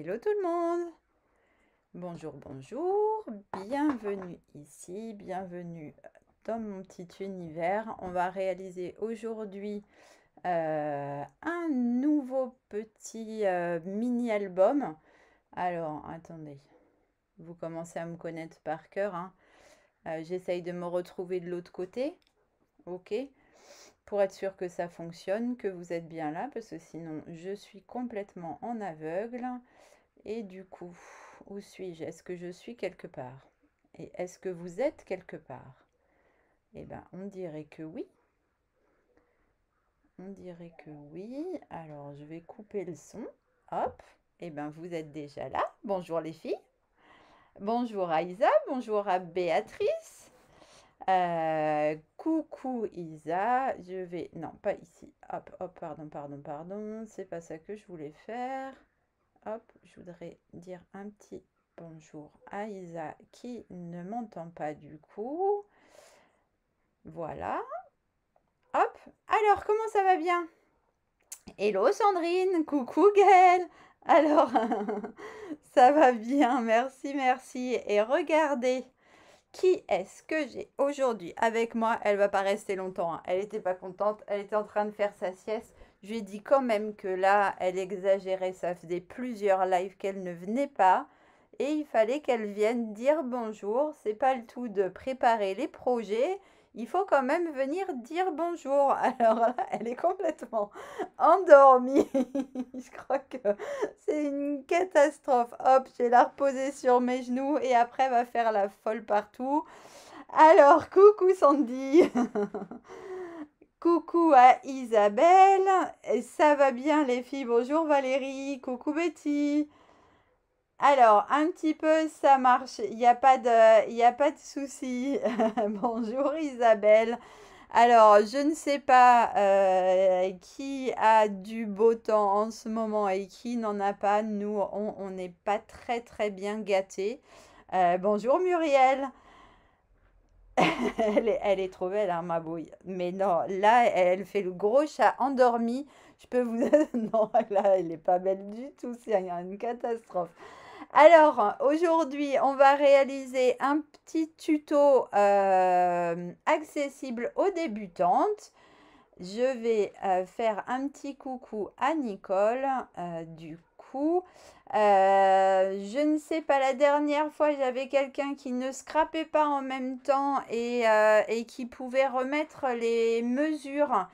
Hello tout le monde. Bonjour, bonjour. Bienvenue ici, bienvenue dans mon petit univers. On va réaliser aujourd'hui un nouveau petit mini-album. Alors, attendez, vous commencez à me connaître par cœur, hein. J'essaye de me retrouver de l'autre côté, ok? Pour être sûr que ça fonctionne, que vous êtes bien là, parce que sinon je suis complètement en aveugle. Et du coup, où suis-je? Est-ce que je suis quelque part? Et est-ce que vous êtes quelque part? Eh bien, on dirait que oui. On dirait que oui. Alors, je vais couper le son. Hop. Eh bien, vous êtes déjà là. Bonjour les filles. Bonjour à Isa. Bonjour à Béatrice. Coucou Isa. Je vais... Non, pas ici. Hop, hop, pardon. C'est pas ça que je voulais faire. Hop, je voudrais dire un petit bonjour à Isa qui ne m'entend pas du coup. Voilà. Hop. Alors, comment ça va bien? Hello Sandrine. Coucou Gaëlle. Alors, ça va bien. Merci, merci. Et regardez, qui est-ce que j'ai aujourd'hui avec moi? Elle va pas rester longtemps, hein. Elle n'était pas contente. Elle était en train de faire sa sieste. Je lui ai dit quand même que là, elle exagérait. Ça faisait plusieurs lives qu'elle ne venait pas. Et il fallait qu'elle vienne dire bonjour. C'est pas le tout de préparer les projets. Il faut quand même venir dire bonjour. Alors là, elle est complètement endormie. Je crois que c'est une catastrophe. Hop, je vais la reposer sur mes genoux et après, elle va faire la folle partout. Alors, coucou Sandy. Coucou à Isabelle. Ça va bien les filles? Bonjour Valérie. Coucou Betty. Alors, un petit peu, ça marche. Il y a pas de souci. Bonjour Isabelle. Alors, je ne sais pas qui a du beau temps en ce moment et qui n'en a pas. Nous, on n'est pas très très bien gâtés. Bonjour Muriel. Elle est trop belle, hein, ma bouille. Mais non, là, elle fait le gros chat endormi. Je peux vous... Non, là, elle n'est pas belle du tout. C'est une catastrophe. Alors, aujourd'hui, on va réaliser un petit tuto accessible aux débutantes. Je vais faire un petit coucou à Nicole. Du coup, je ne sais pas, la dernière fois, j'avais quelqu'un qui ne scrapait pas en même temps et qui pouvait remettre les mesures.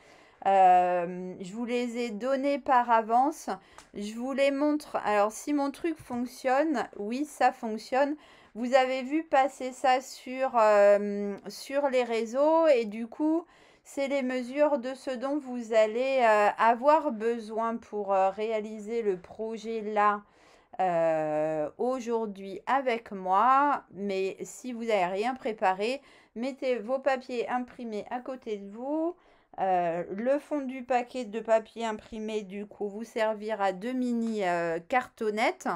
Je vous les ai données par avance. Je vous les montre. Alors, si mon truc fonctionne, oui, ça fonctionne. Vous avez vu passer ça sur les réseaux et du coup, c'est les mesures de ce dont vous allez avoir besoin pour réaliser le projet là aujourd'hui avec moi. Mais si vous n'avez rien préparé, mettez vos papiers imprimés à côté de vous. Le fond du paquet de papier imprimé, du coup, vous servira de mini cartonnettes.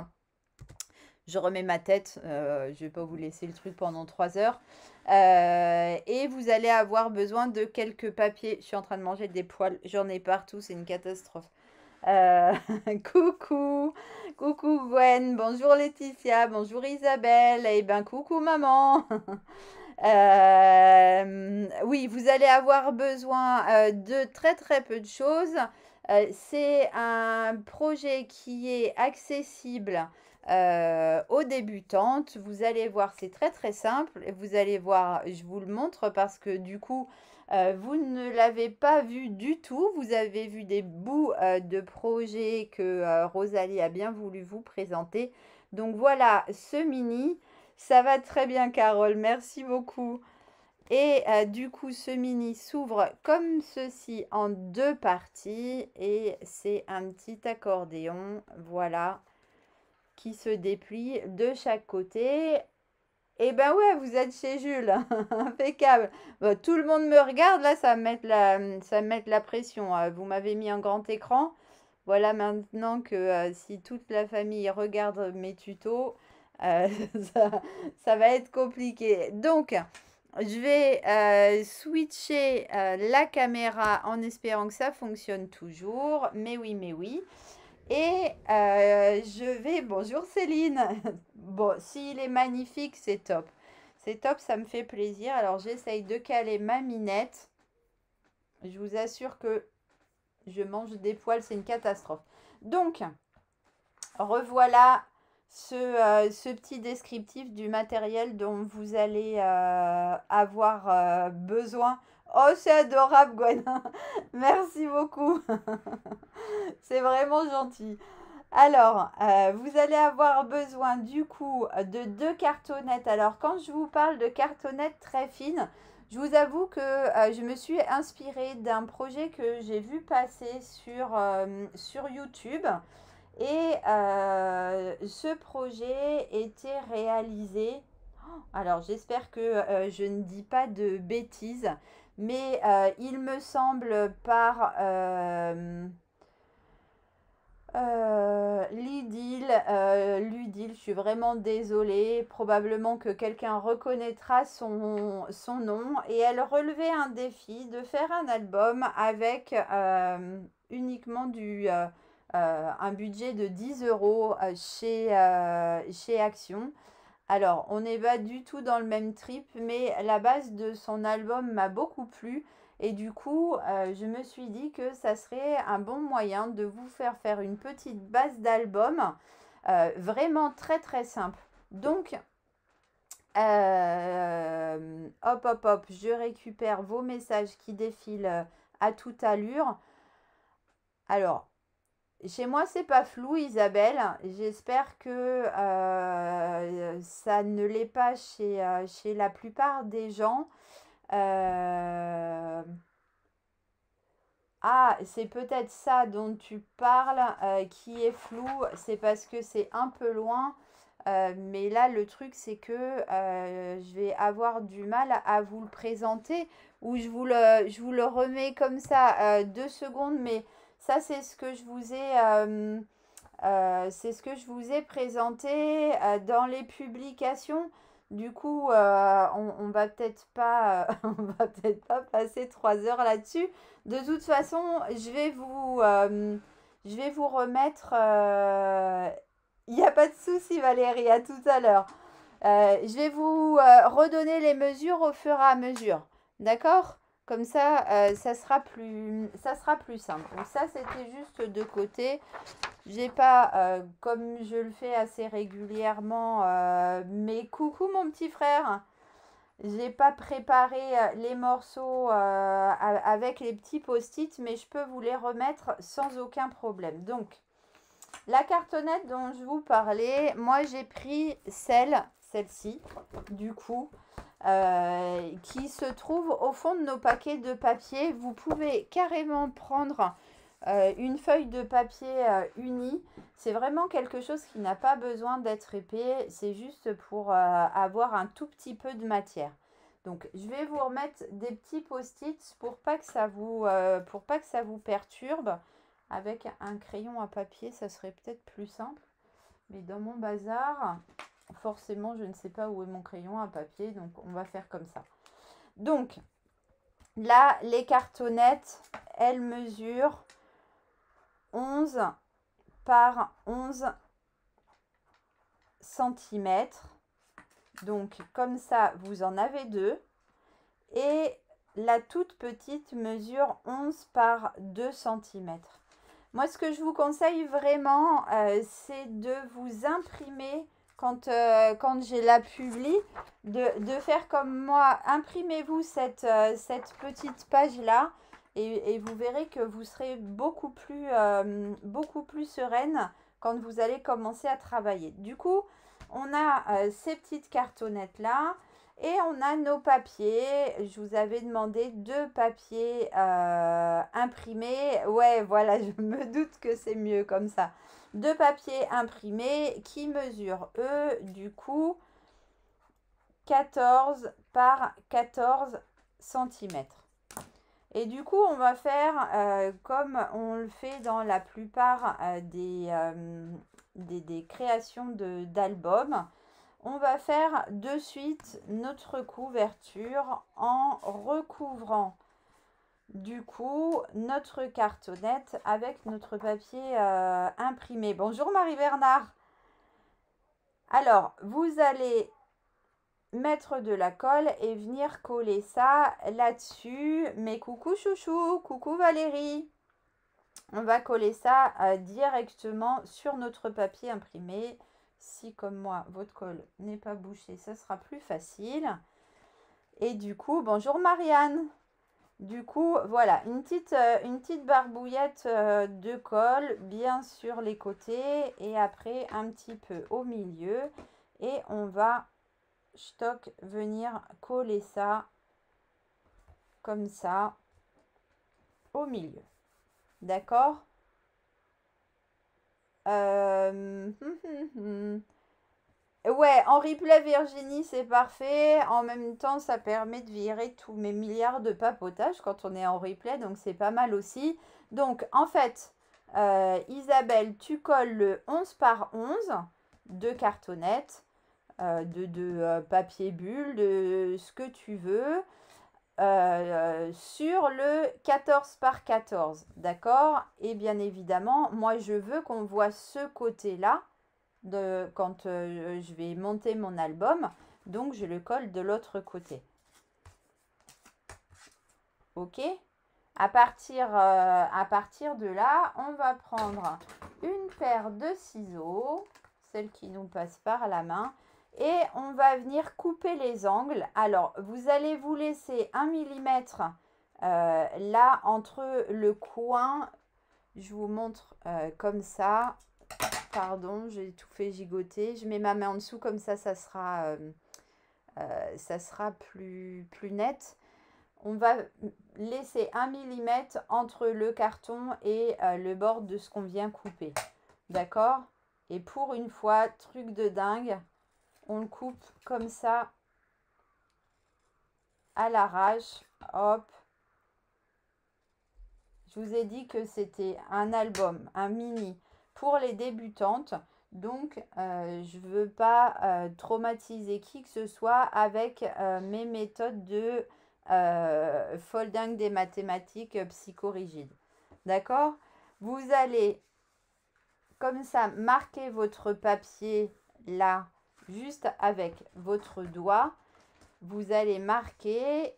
Je remets ma tête, je ne vais pas vous laisser le truc pendant 3 heures. Et vous allez avoir besoin de quelques papiers. Je suis en train de manger des poils, j'en ai partout, c'est une catastrophe. Euh, coucou, coucou Gwen, bonjour Laetitia, bonjour Isabelle, et ben coucou maman. Oui, vous allez avoir besoin de très très peu de choses. C'est un projet qui est accessible aux débutantes. Vous allez voir, c'est très très simple. Vous allez voir, je vous le montre parce que du coup, vous ne l'avez pas vu du tout. Vous avez vu des bouts de projet que Rosalie a bien voulu vous présenter. Donc voilà, ce mini. Ça va très bien, Carole. Merci beaucoup. Et du coup, ce mini s'ouvre comme ceci en 2 parties. Et c'est un petit accordéon, voilà, qui se déplie de chaque côté. Et ben ouais, vous êtes chez Jules. Impeccable. Bon, tout le monde me regarde. Là, ça va me mettre la pression. Vous m'avez mis un grand écran. Voilà maintenant que si toute la famille regarde mes tutos, euh, ça, ça va être compliqué. Donc, je vais switcher la caméra en espérant que ça fonctionne toujours. Mais oui, mais oui. Et je vais... Bonjour Céline. Bon, s'il est magnifique, c'est top. C'est top, ça me fait plaisir. Alors j'essaye de caler ma minette. Je vous assure que je mange des poils, c'est une catastrophe. Donc, revoilà ce petit descriptif du matériel dont vous allez avoir besoin. Oh, c'est adorable, Gwen. Merci beaucoup. C'est vraiment gentil. Alors, vous allez avoir besoin du coup de 2 cartonnettes. Alors, quand je vous parle de cartonnettes très fines, je vous avoue que je me suis inspirée d'un projet que j'ai vu passer sur YouTube. Et ce projet était réalisé. Alors, j'espère que je ne dis pas de bêtises, mais il me semble par Ludil, je suis vraiment désolée. Probablement que quelqu'un reconnaîtra son nom. Et elle relevait un défi de faire un album avec uniquement un budget de 10 euros chez Action. Alors, on n'est pas du tout dans le même trip, mais la base de son album m'a beaucoup plu. Et du coup, je me suis dit que ça serait un bon moyen de vous faire une petite base d'album vraiment très très simple. Donc, hop hop hop, je récupère vos messages qui défilent à toute allure. Alors, chez moi, c'est pas flou, Isabelle. J'espère que ça ne l'est pas chez la plupart des gens. Euh, Ah, c'est peut-être ça dont tu parles qui est flou. C'est parce que c'est un peu loin. Mais là, le truc, c'est que je vais avoir du mal à vous le présenter. Ou je vous le remets comme ça 2 secondes. Mais ça, c'est ce que je vous ai présenté dans les publications. Du coup, on va peut-être pas, on va peut-être pas passer 3 heures là-dessus. De toute façon, je vais vous remettre. Il n'y a pas de souci, Valérie, à tout à l'heure. Je vais vous redonner les mesures au fur et à mesure. D'accord? Comme ça, ça sera plus simple. Donc ça, c'était juste de côté. J'ai pas, comme je le fais assez régulièrement, mais coucou mon petit frère. J'ai pas préparé les morceaux avec les petits post-it, mais je peux vous les remettre sans aucun problème. Donc, la cartonnette dont je vous parlais, moi j'ai pris celle-ci, du coup, qui se trouve au fond de nos paquets de papier. Vous pouvez carrément prendre une feuille de papier unie. C'est vraiment quelque chose qui n'a pas besoin d'être épais. C'est juste pour avoir un tout petit peu de matière. Donc, je vais vous remettre des petits post-it pour pas que ça vous perturbe. Avec un crayon à papier, ça serait peut-être plus simple. Mais dans mon bazar, forcément, je ne sais pas où est mon crayon à papier. Donc, on va faire comme ça. Donc, là, les cartonnettes, elles mesurent 11 par 11 cm. Donc, comme ça, vous en avez 2. Et la toute petite mesure 11 par 2 cm. Moi, ce que je vous conseille vraiment, c'est de vous imprimer quand j'ai la publi, de faire comme moi. Imprimez-vous cette petite page-là et vous verrez que vous serez beaucoup plus sereine quand vous allez commencer à travailler. Du coup, on a ces petites cartonnettes-là. Et on a nos papiers. Je vous avais demandé 2 papiers imprimés. Ouais, voilà, je me doute que c'est mieux comme ça. 2 papiers imprimés qui mesurent, eux, du coup, 14 par 14 cm. Et du coup, on va faire comme on le fait dans la plupart des créations d'albums. On va faire de suite notre couverture en recouvrant du coup notre cartonnette avec notre papier imprimé. Bonjour Marie-Bernard. Alors, vous allez mettre de la colle et venir coller ça là-dessus. Mais coucou chouchou, coucou Valérie. On va coller ça directement sur notre papier imprimé. Si comme moi, votre colle n'est pas bouchée, ça sera plus facile. Et du coup, bonjour Marianne. Du coup, voilà, une petite barbouillette de colle bien sur les côtés et après un petit peu au milieu. Et on va, stock, venir coller ça comme ça au milieu. D'accord? Ouais, en replay Virginie, c'est parfait. En même temps, ça permet de virer tous mes milliards de papotage quand on est en replay, donc c'est pas mal aussi. Donc, en fait, Isabelle, tu colles le 11 par 11 de cartonnette, de papier bulle, de ce que tu veux, sur le 14 par 14, d'accord? Et bien évidemment, moi, je veux qu'on voit ce côté-là quand je vais monter mon album, donc je le colle de l'autre côté. Ok, à partir de là, on va prendre une paire de ciseaux, celle qui nous passe par la main, et on va venir couper les angles. Alors, vous allez vous laisser 1 mm là entre le coin, je vous montre comme ça. Pardon, j'ai tout fait gigoter. Je mets ma main en dessous, comme ça sera plus net. On va laisser 1 mm entre le carton et le bord de ce qu'on vient couper. D'accord? Et pour une fois, truc de dingue, on le coupe comme ça à l'arrache. Hop. Je vous ai dit que c'était un album, un mini pour les débutantes. Donc, je ne veux pas traumatiser qui que ce soit avec mes méthodes de folding des mathématiques psychorigides. D'accord? Vous allez, comme ça, marquer votre papier là, juste avec votre doigt. Vous allez marquer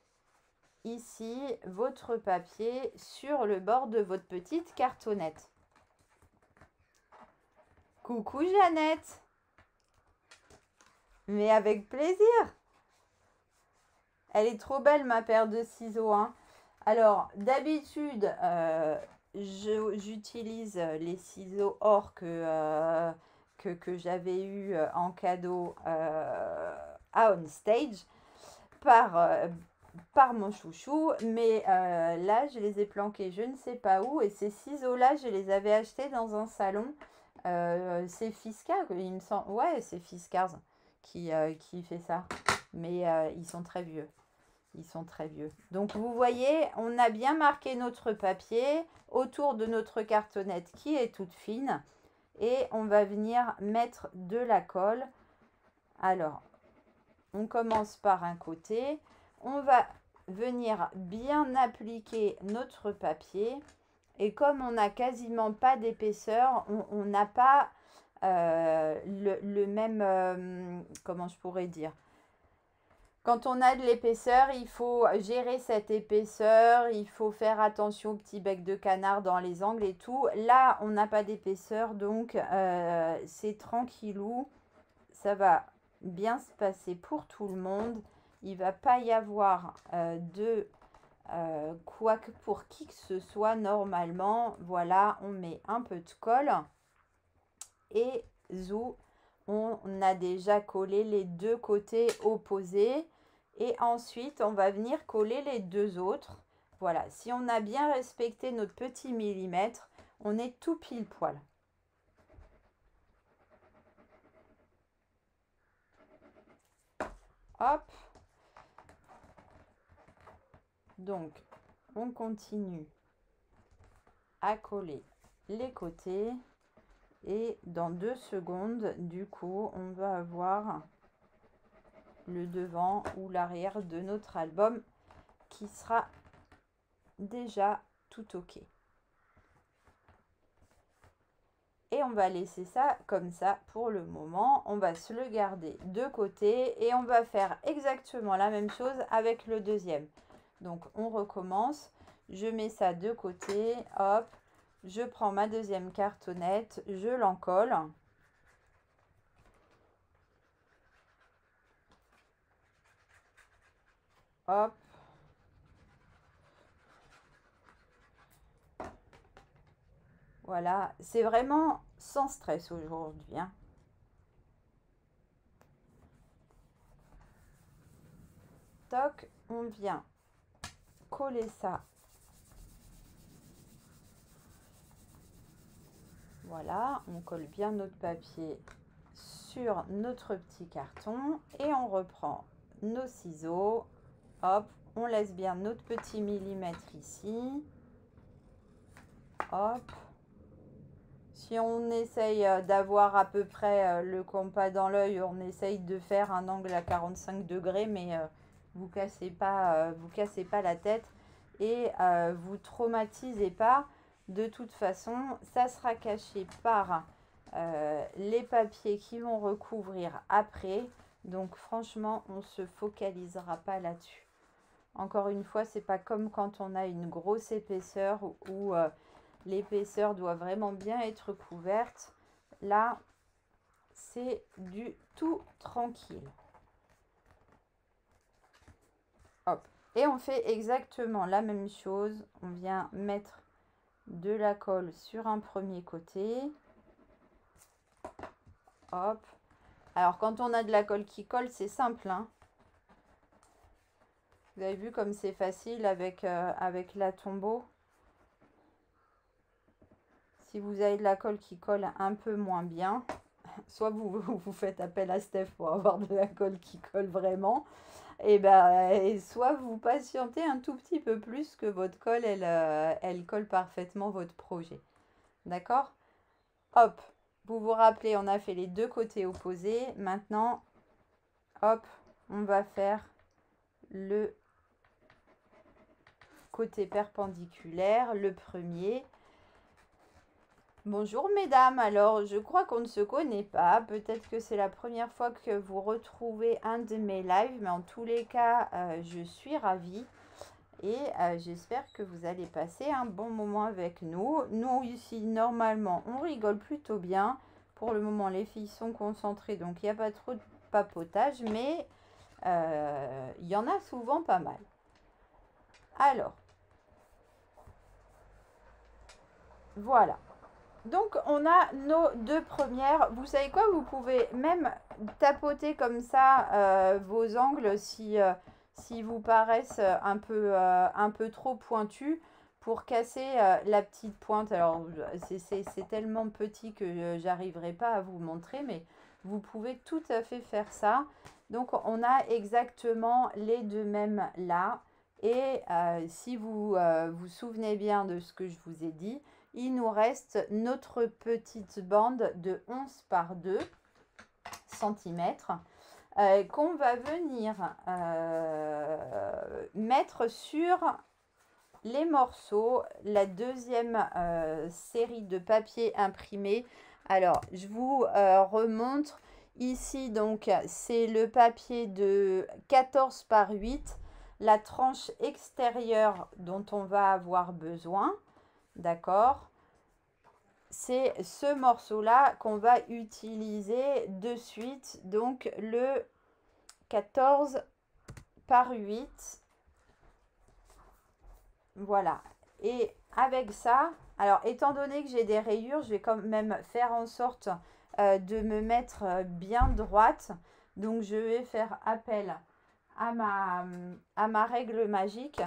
ici votre papier sur le bord de votre petite cartonnette. Coucou Jeannette. Mais avec plaisir. Elle est trop belle ma paire de ciseaux. Hein. Alors d'habitude, j'utilise les ciseaux or que j'avais eu en cadeau à On Stage par mon chouchou, mais là je les ai planqués je ne sais pas où, et ces ciseaux là je les avais achetés dans un salon, c'est Fiskars, il me semble, ouais c'est Fiskars qui fait ça, mais ils sont très vieux, donc vous voyez, on a bien marqué notre papier autour de notre cartonnette qui est toute fine, et on va venir mettre de la colle. Alors on commence par un côté, on va venir bien appliquer notre papier, et comme on n'a quasiment pas d'épaisseur, on n'a pas le même, comment je pourrais dire, quand on a de l'épaisseur, il faut gérer cette épaisseur, il faut faire attention au petit bec de canard dans les angles et tout. Là, on n'a pas d'épaisseur, donc c'est tranquillou, ça va bien se passer pour tout le monde. Il ne va pas y avoir de quoi que pour qui que ce soit normalement. Voilà, on met un peu de colle et zou, on a déjà collé les deux côtés opposés. Et ensuite, on va venir coller les deux autres. Voilà, si on a bien respecté notre petit millimètre, on est tout pile poil. Hop. Donc, on continue à coller les côtés. Et dans 2 secondes, du coup, on va avoir le devant ou l'arrière de notre album qui sera déjà tout ok. Et on va laisser ça comme ça pour le moment. On va se le garder de côté et on va faire exactement la même chose avec le deuxième. Donc on recommence. Je mets ça de côté. Hop. Je prends ma deuxième cartonnette. Je l'encolle. Hop. Voilà. C'est vraiment sans stress aujourd'hui, hein. Toc, on vient coller ça. Voilà, on colle bien notre papier sur notre petit carton et on reprend nos ciseaux. Hop, on laisse bien notre petit millimètre ici. Hop. Si on essaye d'avoir à peu près le compas dans l'œil, on essaye de faire un angle à 45 degrés, mais vous cassez pas la tête et vous traumatisez pas. De toute façon, ça sera caché par les papiers qui vont recouvrir après. Donc franchement, on ne se focalisera pas là-dessus. Encore une fois, c'est pas comme quand on a une grosse épaisseur où l'épaisseur doit vraiment bien être couverte. Là, c'est du tout tranquille. Hop. Et on fait exactement la même chose. On vient mettre de la colle sur un premier côté. Hop. Alors, quand on a de la colle qui colle, c'est simple, hein. Vous avez vu comme c'est facile avec la Tombow. Si vous avez de la colle qui colle un peu moins bien, soit vous faites appel à Steph pour avoir de la colle qui colle vraiment, et soit vous patientez un tout petit peu plus que votre colle, elle colle parfaitement votre projet. D'accord? Hop, vous vous rappelez, on a fait les deux côtés opposés. Maintenant, hop, on va faire le côté perpendiculaire, le premier. Bonjour mesdames, alors je crois qu'on ne se connaît pas, peut-être que c'est la première fois que vous retrouvez un de mes lives, mais en tous les cas, je suis ravie et j'espère que vous allez passer un bon moment avec nous. Nous ici, normalement, on rigole plutôt bien. Pour le moment, les filles sont concentrées, donc il n'y a pas trop de papotage, mais il y en a souvent pas mal. Alors, voilà. Donc, on a nos deux premières. Vous savez quoi? Vous pouvez même tapoter comme ça vos angles si vous paraissent un peu trop pointus pour casser la petite pointe. Alors, c'est tellement petit que j'arriverai pas à vous montrer, mais vous pouvez tout à fait faire ça. Donc, on a exactement les deux mêmes là. Et si vous vous souvenez bien de ce que je vous ai dit, il nous reste notre petite bande de 11 par 2 cm qu'on va venir mettre sur les morceaux, la deuxième série de papier imprimé. Alors, je vous remontre ici, donc c'est le papier de 14 par 8, la tranche extérieure dont on va avoir besoin. D'accord? C'est ce morceau-là qu'on va utiliser de suite. Donc, le 14 par 8. Voilà. Et avec ça, alors, étant donné que j'ai des rayures, je vais quand même faire en sorte de me mettre bien droite. Donc, je vais faire appel à ma règle magique.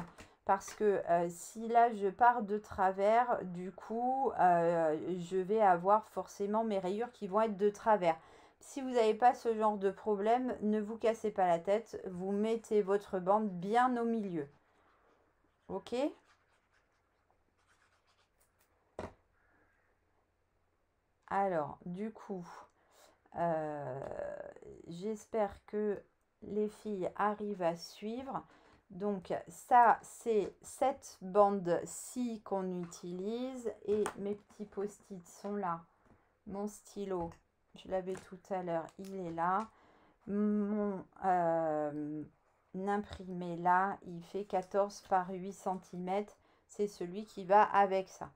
Parce que si là, je pars de travers, du coup, je vais avoir forcément mes rayures qui vont être de travers. Si vous n'avez pas ce genre de problème, ne vous cassez pas la tête. Vous mettez votre bande bien au milieu. OK? Alors, du coup, j'espère que les filles arrivent à suivre. Donc ça, c'est cette bande-ci qu'on utilise. Et mes petits post-it sont là. Mon stylo, je l'avais tout à l'heure, il est là. Mon imprimé là, il fait 14 par 8 cm. C'est celui qui va avec ça.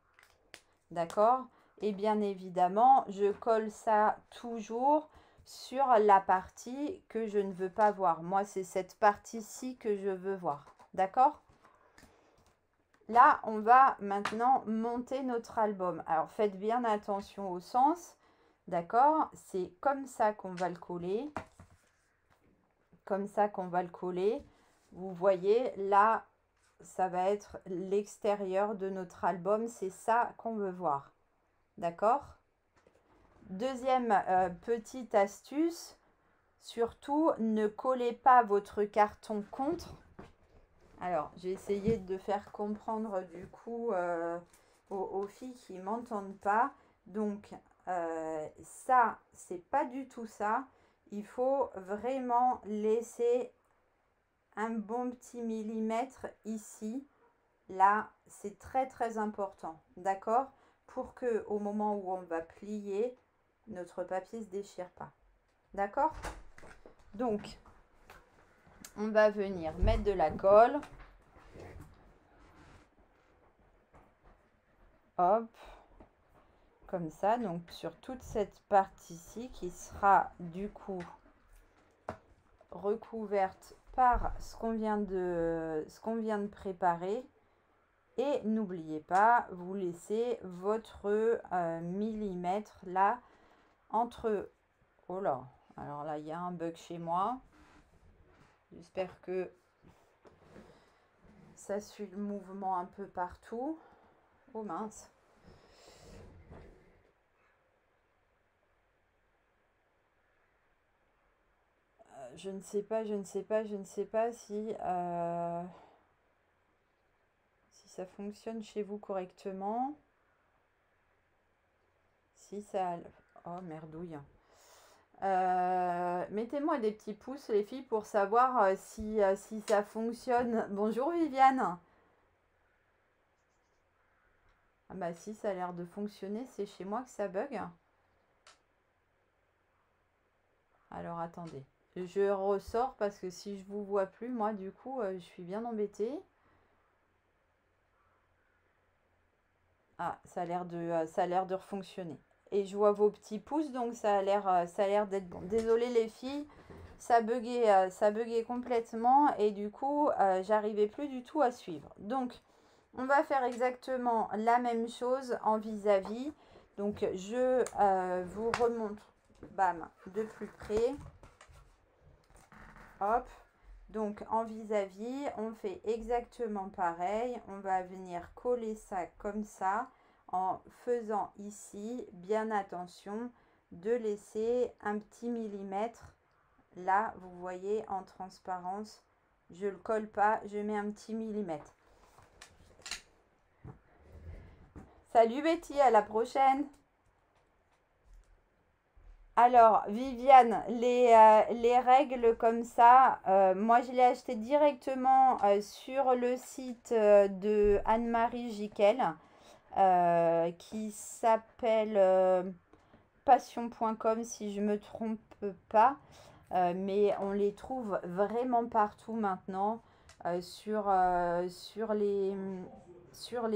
D'accord? Et bien évidemment, je colle ça toujours sur la partie que je ne veux pas voir. Moi, c'est cette partie-ci que je veux voir. D'accord? Là, on va maintenant monter notre album. Alors, faites bien attention au sens. D'accord? C'est comme ça qu'on va le coller. Comme ça qu'on va le coller. Vous voyez, là, ça va être l'extérieur de notre album. C'est ça qu'on veut voir. D'accord? Deuxième petite astuce, surtout ne collez pas votre carton contre. Alors, j'ai essayé de faire comprendre du coup aux filles qui ne m'entendent pas. Donc, ça, c'est pas du tout ça. Il faut vraiment laisser un bon petit millimètre ici. Là, c'est très très important. D'accord? Pour que au moment où on va plier, notre papier ne se déchire pas. D'accord? Donc, on va venir mettre de la colle. Hop. Comme ça, donc sur toute cette partie-ci qui sera du coup recouverte par ce qu'on vient de préparer. Et n'oubliez pas, vous laissez votre millimètre là entre... Oh là, alors là, il y a un bug chez moi. J'espère que ça suit le mouvement un peu partout. Oh mince. Je ne sais pas si ça fonctionne chez vous correctement. Si ça... Oh merdouille. Mettez-moi des petits pouces les filles pour savoir si ça fonctionne. Bonjour Viviane. Ah bah si, ça a l'air de fonctionner. C'est chez moi que ça bug. Alors attendez. Je ressors parce que si je vous vois plus, moi du coup, je suis bien embêtée. Ah, ça a l'air de refonctionner. Et je vois vos petits pouces, donc ça a l'air d'être bon. Désolée les filles, ça buguait complètement et du coup, j'arrivais plus du tout à suivre. Donc, on va faire exactement la même chose en vis-à-vis. Donc, je vous remontre, bam, de plus près. Hop. Donc, en vis-à-vis, on fait exactement pareil. On va venir coller ça comme ça en faisant ici, bien attention, de laisser un petit millimètre. Là, vous voyez, en transparence, je ne le colle pas, je mets un petit millimètre. Salut Betty, à la prochaine. Alors, Viviane, les règles comme ça, moi je l'ai acheté directement sur le site de Anne-Marie Jiquel qui s'appelle passion.com si je ne me trompe pas. Mais on les trouve vraiment partout maintenant sur les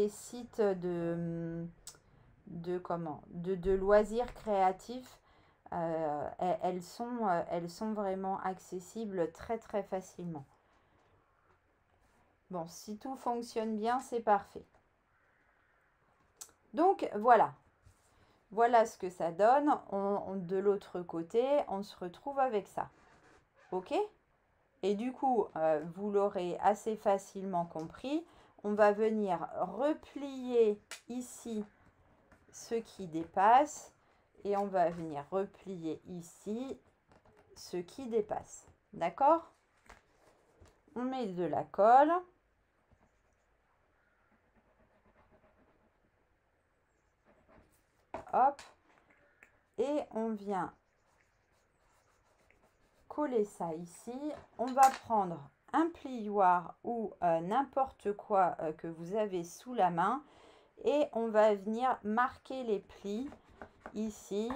sites de loisirs créatifs. Elles sont vraiment accessibles très très facilement. Bon, si tout fonctionne bien, c'est parfait. Donc voilà. Voilà ce que ça donne. De l'autre côté, on se retrouve avec ça. Ok? Et du coup, vous l'aurez assez facilement compris. On va venir replier ici ce qui dépasse. Et on va venir replier ici ce qui dépasse. D'accord? On met de la colle. Hop. Et on vient coller ça ici. On va prendre un plioir ou n'importe quoi que vous avez sous la main et on va venir marquer les plis ici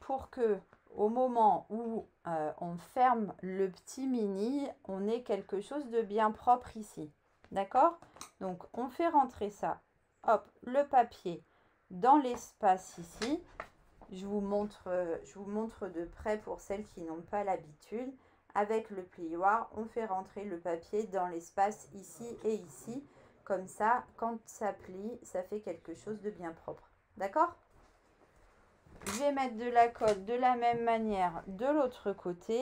pour que au moment où on ferme le petit mini, on ait quelque chose de bien propre ici. D'accord? Donc, on fait rentrer ça. Hop, le papier dans l'espace ici. Je vous montre de près pour celles qui n'ont pas l'habitude. Avec le plioir, on fait rentrer le papier dans l'espace ici et ici. Comme ça, quand ça plie, ça fait quelque chose de bien propre. D'accord? Je vais mettre de la colle de la même manière de l'autre côté.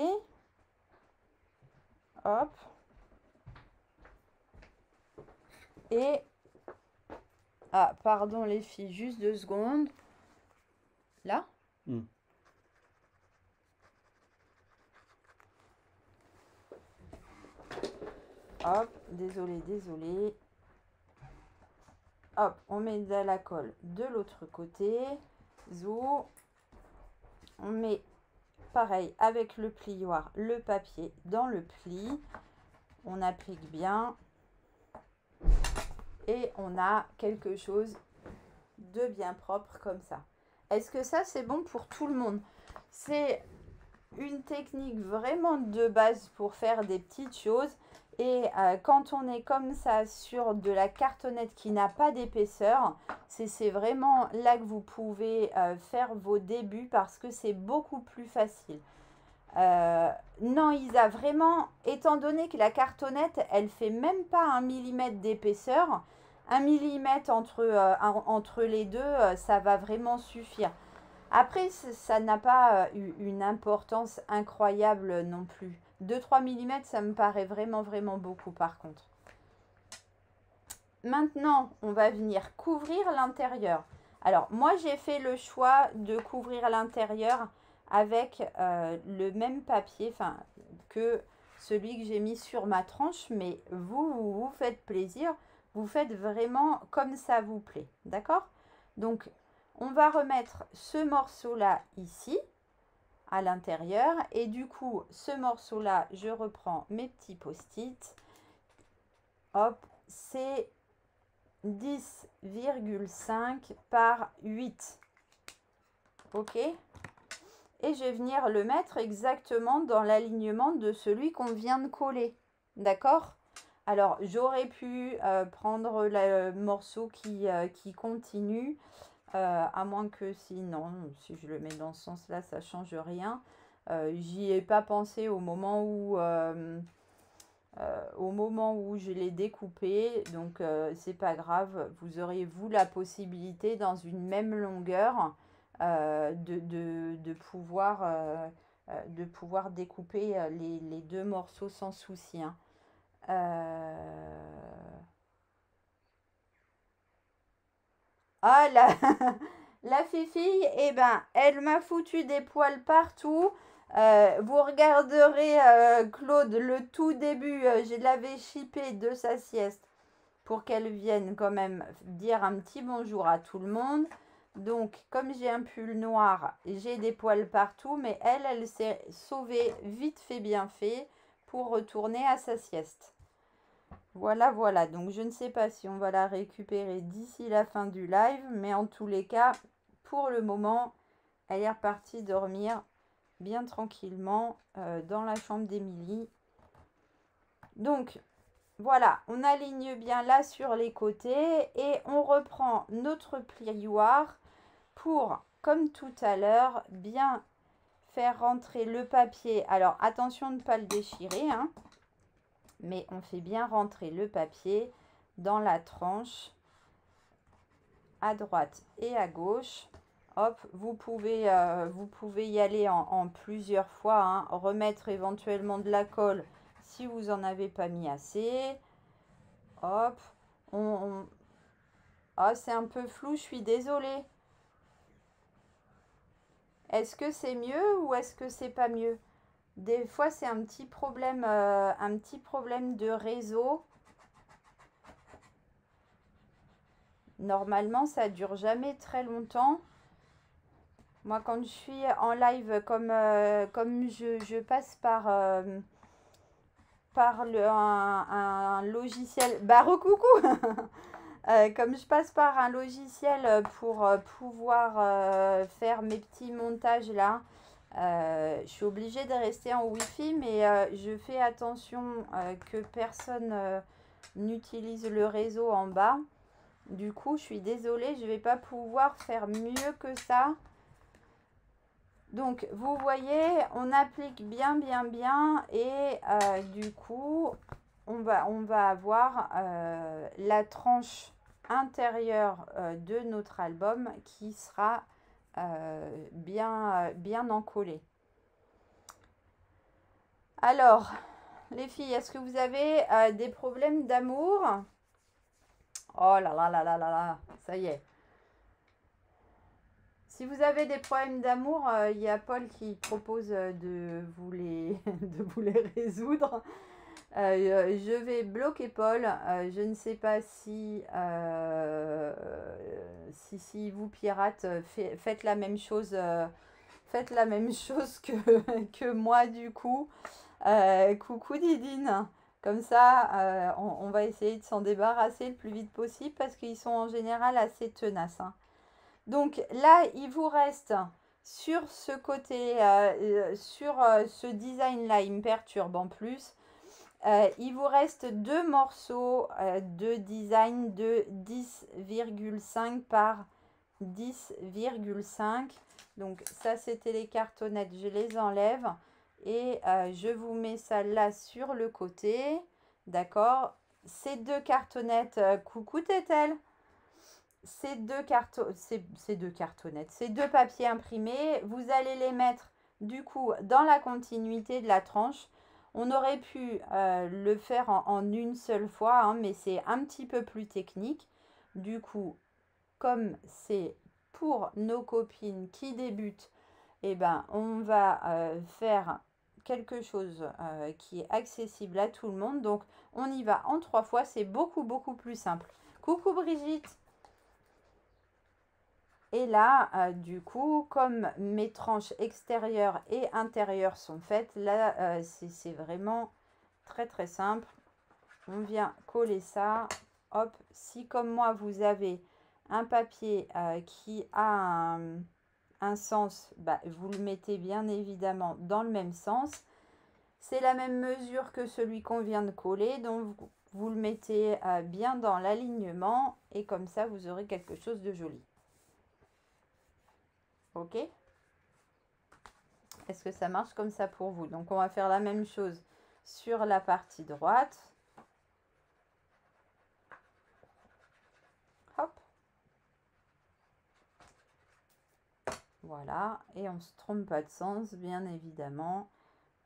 Hop. Et... Ah, pardon les filles, juste 2 secondes. Là. Hop, désolé. Hop, on met de la colle de l'autre côté. Zou. On met pareil avec le plioir, le papier dans le pli. On applique bien. Et on a quelque chose de bien propre comme ça. Est-ce que ça, c'est bon pour tout le monde? C'est une technique vraiment de base pour faire des petites choses. Et quand on est comme ça sur de la cartonnette qui n'a pas d'épaisseur, c'est vraiment là que vous pouvez faire vos débuts parce que c'est beaucoup plus facile. Non, Isa, vraiment, étant donné que la cartonnette, elle fait même pas 1 mm d'épaisseur, 1 mm entre les deux, ça va vraiment suffire. Après, ça n'a pas une importance incroyable non plus. 2-3 mm, ça me paraît vraiment beaucoup par contre. Maintenant, on va venir couvrir l'intérieur. Alors, moi, j'ai fait le choix de couvrir l'intérieur avec le même papier que celui que j'ai mis sur ma tranche. Mais vous faites plaisir. Vous faites vraiment comme ça vous plaît. D'accord? Donc, on va remettre ce morceau-là ici, à l'intérieur. Et du coup, ce morceau-là, je reprends mes petits post-it. Hop, c'est 10,5 par 8. Ok? Et je vais venir le mettre exactement dans l'alignement de celui qu'on vient de coller. D'accord? Alors, j'aurais pu prendre le morceau qui continue. À moins que sinon, si je le mets dans ce sens-là, ça ne change rien. J'y ai pas pensé au moment où je l'ai découpé. Donc, c'est pas grave. Vous aurez, vous, la possibilité, dans une même longueur, de pouvoir découper les 2 morceaux sans souci. Hein. Ah, la fifille, eh ben, elle m'a foutu des poils partout. Vous regarderez Claude, le tout début, je l'avais chippé de sa sieste pour qu'elle vienne quand même dire un petit bonjour à tout le monde. Donc, comme j'ai un pull noir, j'ai des poils partout, mais elle s'est sauvée vite fait, bien fait pour retourner à sa sieste. Voilà, voilà. Donc, je ne sais pas si on va la récupérer d'ici la fin du live. Mais en tous les cas, pour le moment, elle est repartie dormir bien tranquillement dans la chambre d'Émilie. Donc, voilà. On aligne bien là sur les côtés. Et on reprend notre plioir pour, comme tout à l'heure, bien faire rentrer le papier. Alors, attention de ne pas le déchirer, hein. Mais on fait bien rentrer le papier dans la tranche à droite et à gauche. Hop, vous pouvez y aller en plusieurs fois. Hein. Remettre éventuellement de la colle si vous n'en avez pas mis assez. Hop, Ah, c'est un peu flou, je suis désolée. Est-ce que c'est mieux ou est-ce que c'est pas mieux? Des fois, c'est un petit problème de réseau. Normalement, ça dure jamais très longtemps. Moi, quand je suis en live, comme je passe par par un logiciel. Bah, recoucou. Comme je passe par un logiciel pour pouvoir faire mes petits montages là, je suis obligée de rester en Wi-Fi, mais je fais attention que personne n'utilise le réseau en bas. Du coup, je suis désolée, je ne vais pas pouvoir faire mieux que ça. Donc, vous voyez, on applique bien, bien, bien. Et du coup, on va avoir la tranche intérieure de notre album qui sera bien encollée. Alors, les filles, est-ce que vous avez des problèmes d'amour? Oh là là là là là là, ça y est. Si vous avez des problèmes d'amour, il y a Paul qui propose de vous les, de vous les résoudre. Je vais bloquer Paul. Je ne sais pas si vous pirates, faites la même chose. Faites la même chose que moi du coup. Coucou Didine. Comme ça, on va essayer de s'en débarrasser le plus vite possible parce qu'ils sont en général assez tenaces. Hein. Donc là, il vous reste sur ce côté, sur ce design-là, il me perturbe en plus. Il vous reste deux morceaux de design de 10,5 par 10,5. Donc ça, c'était les cartonnettes. Je les enlève et je vous mets ça là sur le côté. D'accord. Ces deux cartonnettes, coucou Tétel. Ces deux cartonnettes, ces deux papiers imprimés, vous allez les mettre du coup dans la continuité de la tranche. On aurait pu le faire en une seule fois, hein, mais c'est un petit peu plus technique. Du coup, comme c'est pour nos copines qui débutent, eh ben, on va faire quelque chose qui est accessible à tout le monde. Donc, on y va en 3 fois. C'est beaucoup, beaucoup plus simple. Coucou Brigitte! Et là, du coup, comme mes tranches extérieures et intérieures sont faites, là, c'est vraiment très, très simple. On vient coller ça. Hop, si comme moi, vous avez un papier qui a un sens, bah, vous le mettez bien évidemment dans le même sens. C'est la même mesure que celui qu'on vient de coller, donc vous le mettez bien dans l'alignement et comme ça, vous aurez quelque chose de joli. Ok? Est-ce que ça marche comme ça pour vous? Donc, on va faire la même chose sur la partie droite. Hop. Voilà. Et on ne se trompe pas de sens, bien évidemment.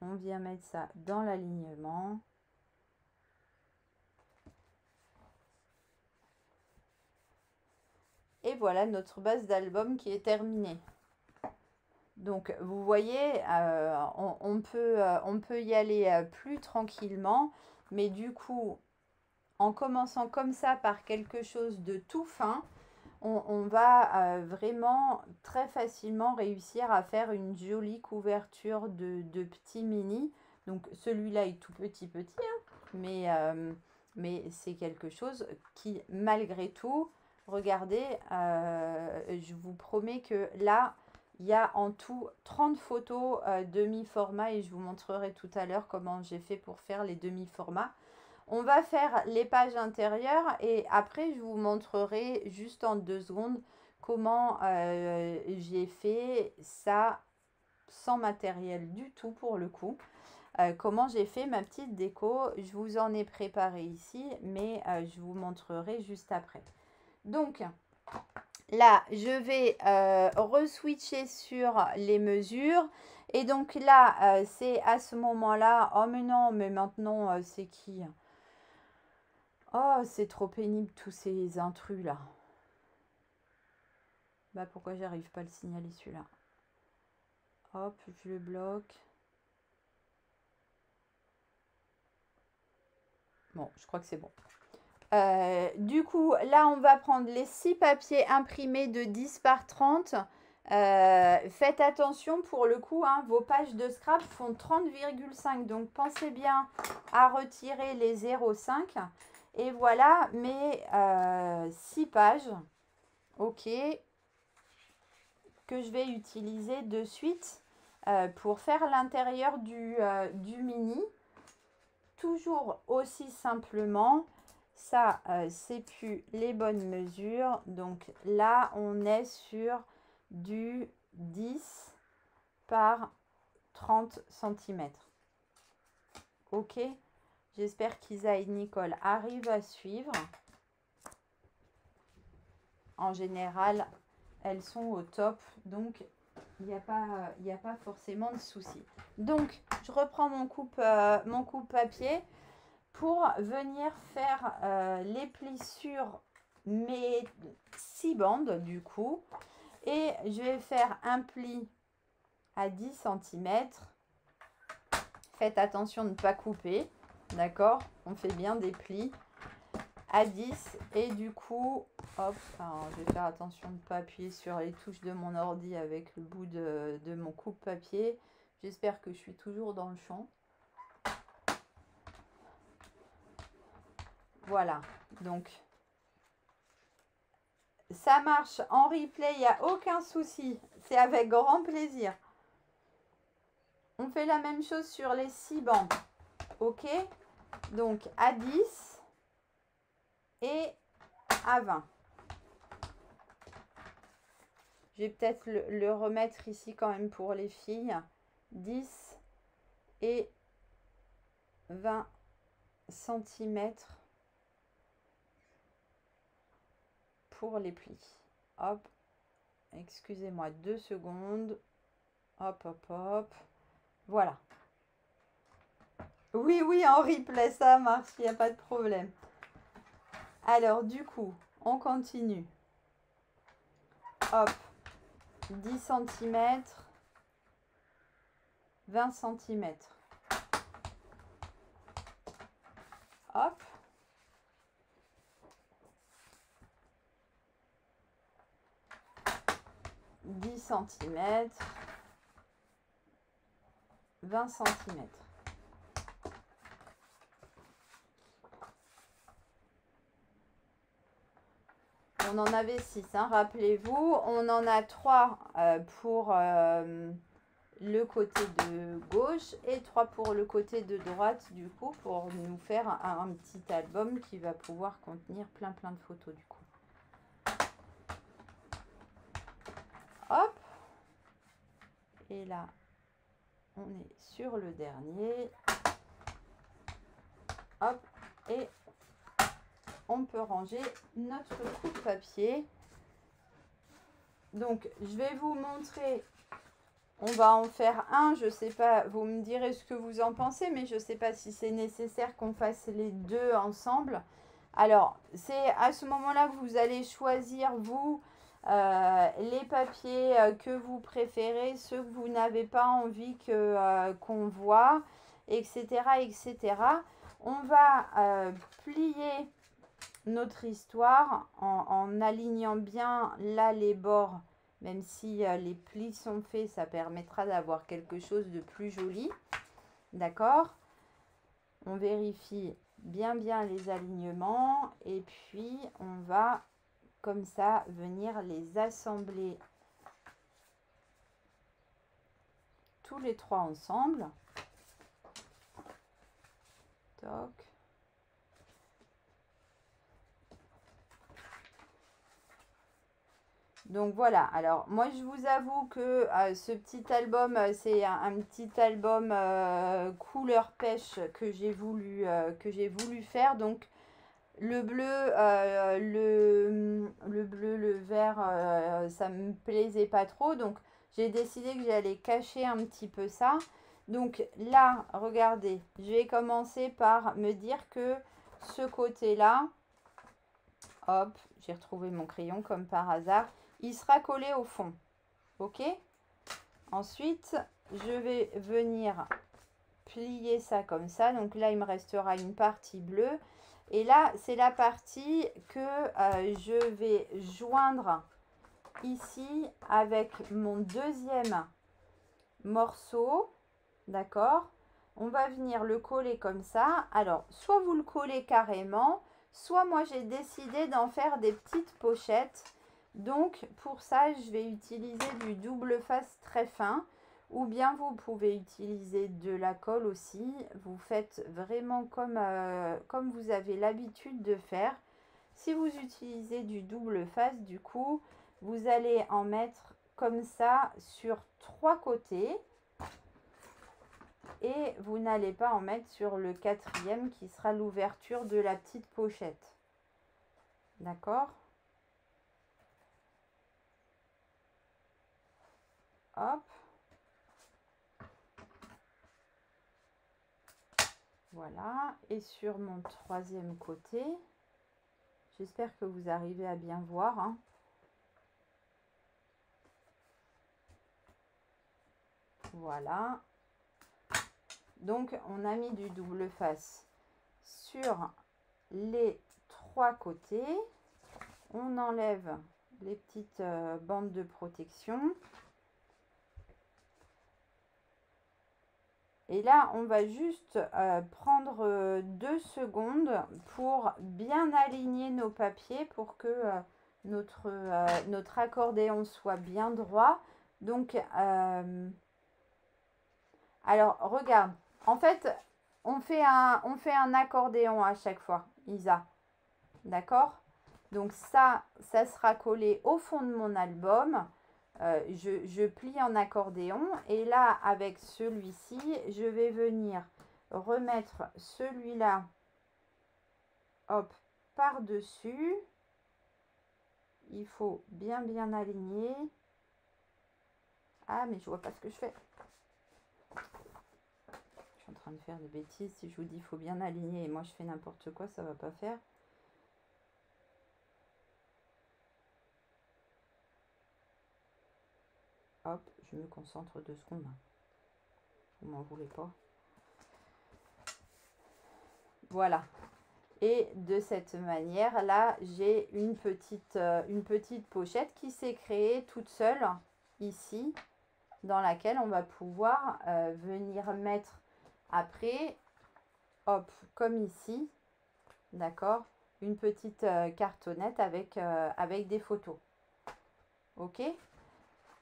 On vient mettre ça dans l'alignement. Et voilà notre base d'album qui est terminée. Donc, vous voyez, on peut y aller plus tranquillement. Mais du coup, en commençant comme ça par quelque chose de tout fin, on va vraiment très facilement réussir à faire une jolie couverture de petits mini. Donc, celui-là est tout petit, hein, mais c'est quelque chose qui, malgré tout, regardez, je vous promets que là, il y a en tout 30 photos demi-format et je vous montrerai tout à l'heure comment j'ai fait pour faire les demi-formats. On va faire les pages intérieures et après, je vous montrerai juste en 2 secondes comment j'ai fait ça sans matériel du tout pour le coup. Comment j'ai fait ma petite déco. Je vous en ai préparé ici, mais je vous montrerai juste après. Donc, là, je vais re-switcher sur les mesures. Et donc là, c'est à ce moment-là. Oh mais non, mais maintenant, c'est qui? Oh, c'est trop pénible tous ces intrus là. Bah pourquoi j'arrive pas à le signaler celui-là? Hop, je le bloque. Bon, je crois que c'est bon. Du coup, là, on va prendre les 6 papiers imprimés de 10 par 30. Faites attention pour le coup, hein, vos pages de scrap font 30,5. Donc pensez bien à retirer les 0,5. Et voilà mes 6 pages. Ok. Que je vais utiliser de suite pour faire l'intérieur du mini. Toujours aussi simplement. Ça, c'est plus les bonnes mesures. Donc là, on est sur du 10 par 30 cm. Ok. J'espère qu'Isa et Nicole arrivent à suivre. En général, elles sont au top. Donc, il n'y a pas forcément de souci. Donc, je reprends mon coupe papier pour venir faire les plis sur mes 6 bandes du coup. Et je vais faire un pli à 10 cm. Faites attention de ne pas couper. D'accord? On fait bien des plis à 10. Et du coup, hop, alors je vais faire attention de ne pas appuyer sur les touches de mon ordi avec le bout de mon coupe-papier. J'espère que je suis toujours dans le champ. Voilà, donc ça marche en replay, il n'y a aucun souci. C'est avec grand plaisir. On fait la même chose sur les 6 bandes. Ok, donc à 10 et à 20. Je vais peut-être le remettre ici quand même pour les filles. 10 et 20 cm pour les plis. Hop, excusez-moi 2 secondes. Hop, hop, hop. Voilà. Oui, oui, en replay, ça marche, il n'y a pas de problème. Alors, du coup, on continue. Hop, 10 cm, 20 cm. Hop. « 10 cm, 20 cm. On en avait 6, hein, rappelez-vous. On en a 3 pour le côté de gauche et 3 pour le côté de droite, du coup, pour nous faire un petit album qui va pouvoir contenir plein de photos, du coup. Hop. Et là, on est sur le dernier. Hop. Et on peut ranger notre coupe papier. Donc, je vais vous montrer. On va en faire un. Je sais pas, vous me direz ce que vous en pensez, mais je sais pas si c'est nécessaire qu'on fasse les deux ensemble. Alors, c'est à ce moment-là que vous allez choisir, vous, les papiers que vous préférez, ceux que vous n'avez pas envie qu'on voit, etc., etc. On va plier notre histoire en alignant bien là les bords, même si les plis sont faits, ça permettra d'avoir quelque chose de plus joli. D'accord? On vérifie bien les alignements et puis on va comme ça venir les assembler tous les 3 ensemble. Toc. Donc voilà, alors moi je vous avoue que ce petit album, c'est un petit album couleur pêche que j'ai voulu faire. Donc le bleu, le vert, ça me plaisait pas trop. Donc j'ai décidé que j'allais cacher un petit peu ça. Donc là, regardez, je vais commencer par me dire que ce côté-là, hop, j'ai retrouvé mon crayon comme par hasard. Il sera collé au fond. Ok? Ensuite, je vais venir plier ça comme ça. Donc là, il me restera une partie bleue. Et là, c'est la partie que je vais joindre ici avec mon deuxième morceau, d'accord? On va venir le coller comme ça. Alors, soit vous le collez carrément, soit moi j'ai décidé d'en faire des petites pochettes. Donc, pour ça, je vais utiliser du double face très fin. Ou bien vous pouvez utiliser de la colle aussi. Vous faites vraiment comme vous avez l'habitude de faire. Si vous utilisez du double face, du coup, vous allez en mettre comme ça sur 3 côtés. Et vous n'allez pas en mettre sur le 4e qui sera l'ouverture de la petite pochette. D'accord? Hop. Voilà. Et sur mon 3e côté, j'espère que vous arrivez à bien voir, hein. Voilà. Donc, on a mis du double face sur les 3 côtés. On enlève les petites bandes de protection. Et là, on va juste prendre 2 secondes pour bien aligner nos papiers pour que notre accordéon soit bien droit. Donc, alors, regarde. En fait, on fait un accordéon à chaque fois, Isa. D'accord? Donc ça sera collé au fond de mon album. Je plie en accordéon. Et là, avec celui-ci, je vais venir remettre celui-là, hop, par-dessus. Il faut bien aligner. Ah, mais je vois pas ce que je fais. Je suis en train de faire des bêtises. Si je vous dis il faut bien aligner et moi je fais n'importe quoi, ça va pas faire. Hop, je me concentre 2 secondes. Vous m'en voulez pas. Voilà. Et de cette manière, là, j'ai une petite pochette qui s'est créée toute seule ici, dans laquelle on va pouvoir venir mettre après, hop, comme ici, d'accord, une petite cartonnette avec des photos. Ok?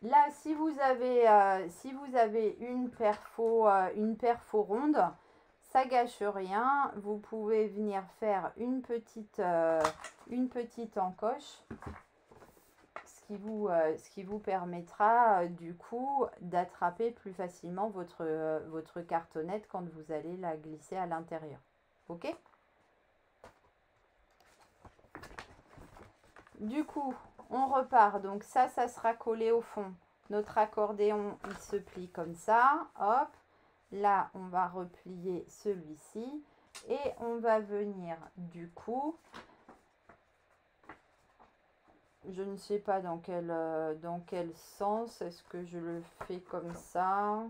Là, si vous avez une perfo ronde, ça gâche rien. Vous pouvez venir faire une petite encoche, ce qui vous permettra du coup d'attraper plus facilement votre cartonnette quand vous allez la glisser à l'intérieur. Ok? Du coup, on repart. Donc ça sera collé au fond. Notre accordéon, il se plie comme ça. Hop. Là, on va replier celui-ci. Et on va venir, du coup, je ne sais pas dans quel sens. Est-ce que je le fais comme ça?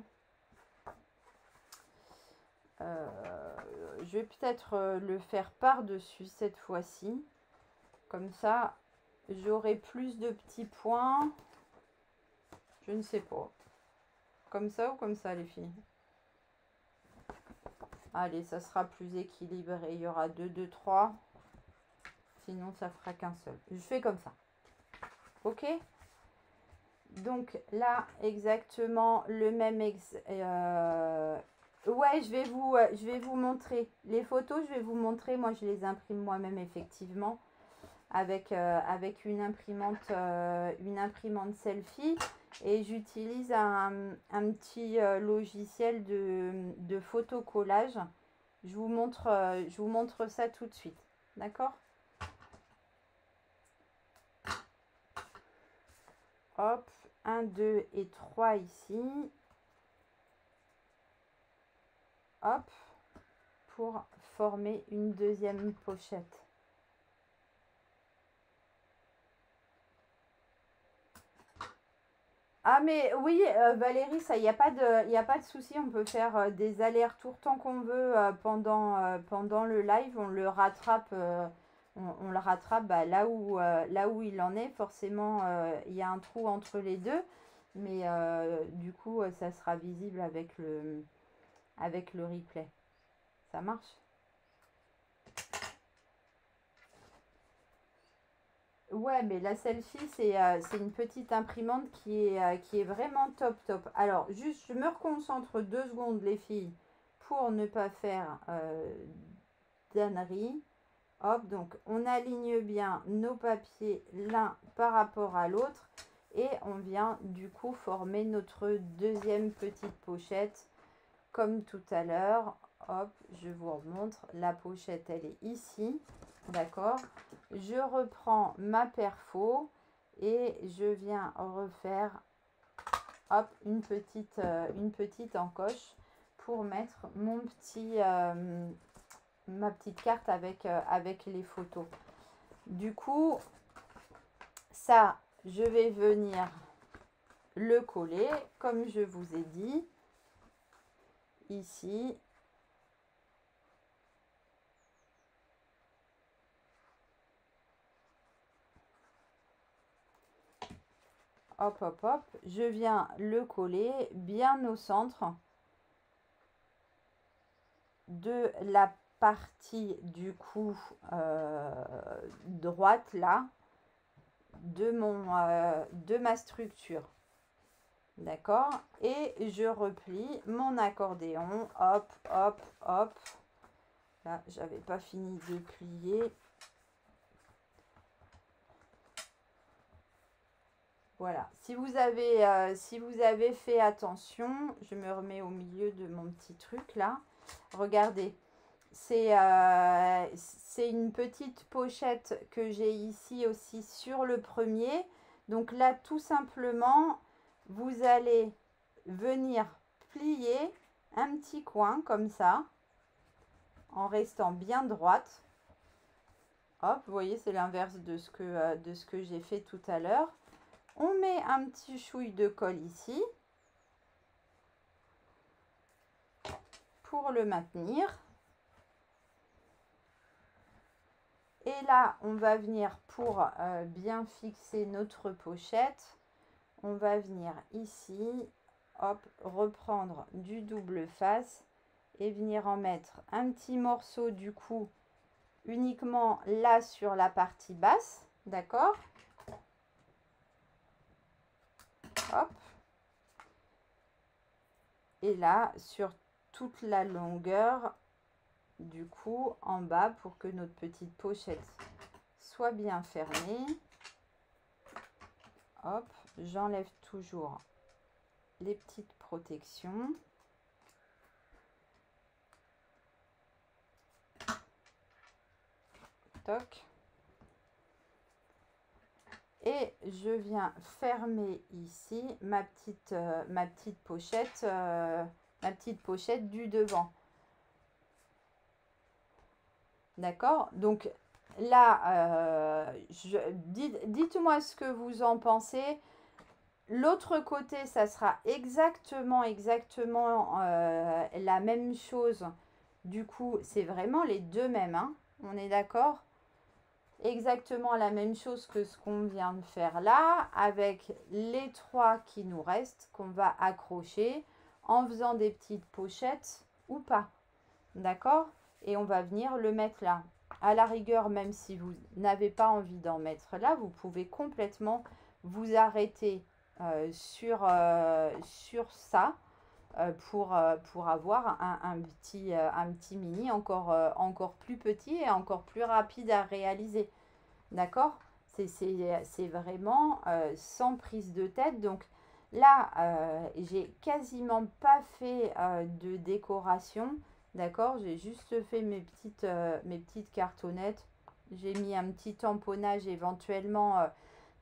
Je vais peut-être le faire par-dessus cette fois-ci. Comme ça, j'aurai plus de petits points. Je ne sais pas. Comme ça ou comme ça, les filles? Allez, ça sera plus équilibré. Il y aura 2, 2, 3. Sinon, ça fera qu'un seul. Je fais comme ça. Ok? Donc là, exactement le même... Ouais, je vais vous montrer. Les photos, je vais vous montrer. Moi, je les imprime moi-même, effectivement. Avec une imprimante selfie. Et j'utilise un petit logiciel de photocollage. Je vous montre ça tout de suite. D'accord? Hop, 1, 2 et 3 ici. Hop, pour former une deuxième pochette. Ah mais oui, Valérie, ça, il n'y a pas de souci, on peut faire des allers-retours tant qu'on veut pendant le live, on le rattrape on le rattrape là où il en est. Forcément, il y a un trou entre les deux. Mais du coup, ça sera visible avec le replay. Ça marche? Ouais, mais la selfie, c'est une petite imprimante qui est vraiment top, top. Alors, juste, je me reconcentre 2 secondes, les filles, pour ne pas faire d'ânerie. Hop, donc on aligne bien nos papiers l'un par rapport à l'autre. Et on vient du coup former notre deuxième petite pochette. Comme tout à l'heure, hop, je vous remontre. La pochette, elle est ici. D'accord? Je reprends ma perfo et je viens refaire hop, une petite encoche pour mettre ma petite carte avec les photos. Du coup, ça, je vais venir le coller comme je vous ai dit ici. Hop, hop, hop, je viens le coller bien au centre de la partie du coup droite là de ma structure. D'accord? Et je replie mon accordéon. Hop, hop, hop. Là, j'avais pas fini de plier. Voilà. Si vous avez fait attention, je me remets au milieu de mon petit truc là. Regardez. C'est une petite pochette que j'ai ici aussi sur le premier. Donc là, tout simplement, vous allez venir plier un petit coin comme ça, en restant bien droite. Hop, vous voyez, c'est l'inverse de ce que j'ai fait tout à l'heure. On met un petit chouille de colle ici pour le maintenir. Et là, on va venir pour bien fixer notre pochette. On va venir ici, hop, reprendre du double face et venir en mettre un petit morceau du coup uniquement là sur la partie basse, d'accord? Hop. Et là, sur toute la longueur du coup en bas pour que notre petite pochette soit bien fermée. Hop, j'enlève toujours les petites protections. Toc. Et je viens fermer ici ma petite pochette du devant. D'accord? Donc là, dites-moi ce que vous en pensez. L'autre côté, ça sera exactement la même chose. Du coup, c'est vraiment les deux mêmes, hein, on est d'accord? Exactement la même chose que ce qu'on vient de faire là, avec les 3 qui nous restent, qu'on va accrocher en faisant des petites pochettes ou pas. D'accord? Et on va venir le mettre là. À la rigueur, même si vous n'avez pas envie d'en mettre là, vous pouvez complètement vous arrêter sur ça pour avoir un petit mini encore plus petit et encore plus rapide à réaliser. D'accord? C'est vraiment sans prise de tête. Donc là, j'ai quasiment pas fait de décoration. D'accord? J'ai juste fait mes petites cartonnettes. J'ai mis un petit tamponnage éventuellement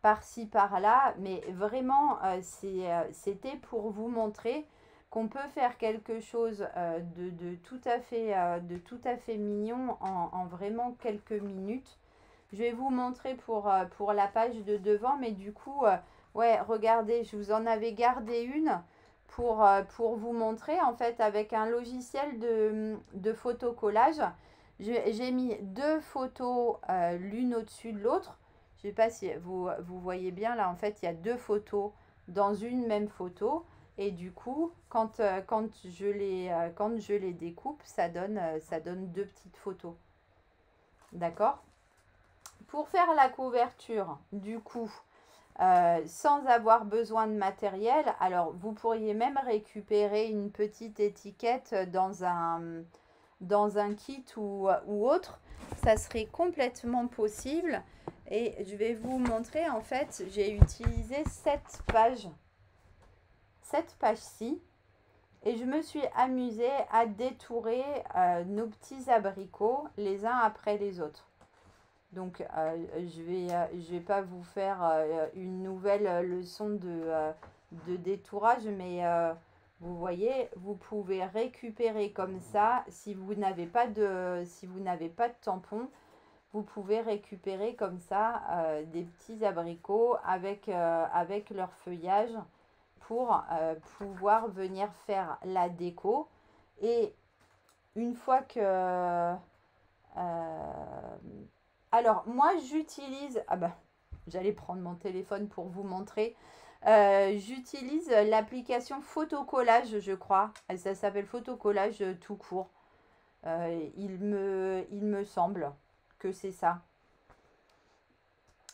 par-ci, par-là. Mais vraiment, c'était pour vous montrer qu'on peut faire quelque chose de tout à fait mignon en vraiment quelques minutes. Je vais vous montrer pour la page de devant, mais du coup, ouais, regardez, je vous en avais gardé une pour vous montrer, en fait, avec un logiciel de photocollage. J'ai mis deux photos l'une au-dessus de l'autre. Je ne sais pas si vous voyez bien, là, en fait, il y a deux photos dans une même photo. Et du coup, quand je les découpe, ça donne deux petites photos. D'accord? Pour faire la couverture, du coup, sans avoir besoin de matériel, alors vous pourriez même récupérer une petite étiquette dans un kit ou autre. Ça serait complètement possible. Et je vais vous montrer, en fait, j'ai utilisé cette page-ci. Et je me suis amusée à détourer nos petits abricots les uns après les autres. Donc, je vais pas vous faire une nouvelle leçon de détourage, mais vous voyez, vous pouvez récupérer comme ça. Si vous n'avez pas de tampon, vous pouvez récupérer comme ça des petits abricots avec leur feuillage pour pouvoir venir faire la déco. Et une fois que... alors, moi, j'utilise... Ah ben, j'allais prendre mon téléphone pour vous montrer. J'utilise l'application Photocollage, je crois. Ça s'appelle Photocollage tout court. Il me semble que c'est ça.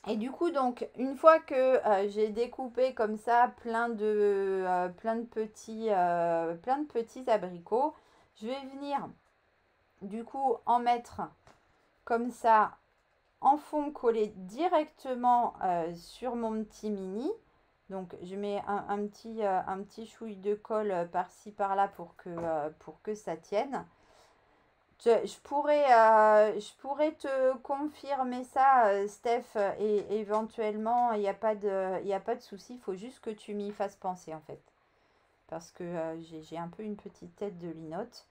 Et du coup, donc, une fois que j'ai découpé comme ça plein de petits abricots, je vais venir, du coup, en mettre comme ça en fond collé directement sur mon petit mini. Donc, je mets un petit chouille de colle par-ci, par-là pour que ça tienne. Je pourrais te confirmer ça, Steph, et éventuellement, il n'y a pas de souci. Il faut juste que tu m'y fasses penser, en fait. Parce que j'ai un peu une petite tête de linotte.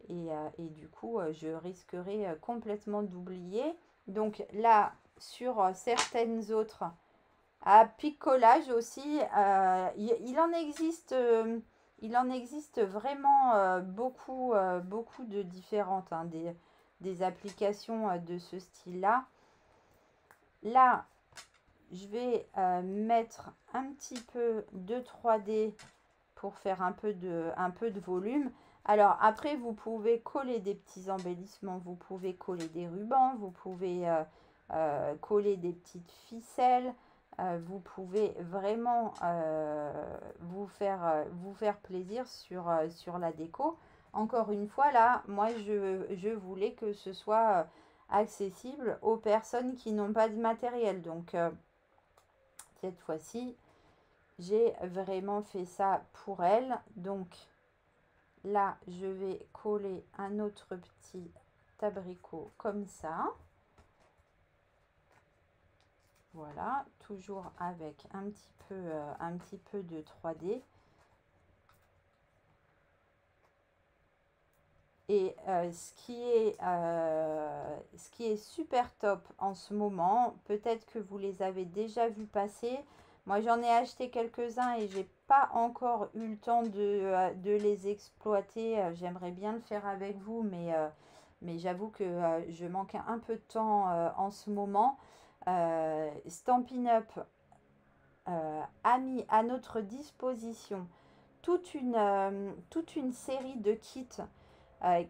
Et du coup, je risquerais complètement d'oublier. Donc là, sur certaines autres, à picolage aussi, il en existe vraiment beaucoup de différentes, hein, des applications de ce style-là. Là, je vais mettre un petit peu de 3D pour faire un peu de volume. Alors après, vous pouvez coller des petits embellissements, vous pouvez coller des rubans, vous pouvez coller des petites ficelles. Vous pouvez vraiment vous faire plaisir sur la déco. Encore une fois, là, moi, je voulais que ce soit accessible aux personnes qui n'ont pas de matériel. Donc, cette fois-ci, j'ai vraiment fait ça pour elles. Donc, là, je vais coller un autre petit abricot comme ça. Voilà, toujours avec un petit peu de 3D. Et ce qui est super top en ce moment, peut-être que vous les avez déjà vus passer. Moi, j'en ai acheté quelques-uns et j'ai pas encore eu le temps de les exploiter. J'aimerais bien le faire avec vous, mais j'avoue que je manque un peu de temps en ce moment. Stampin' Up a mis à notre disposition toute une série de kits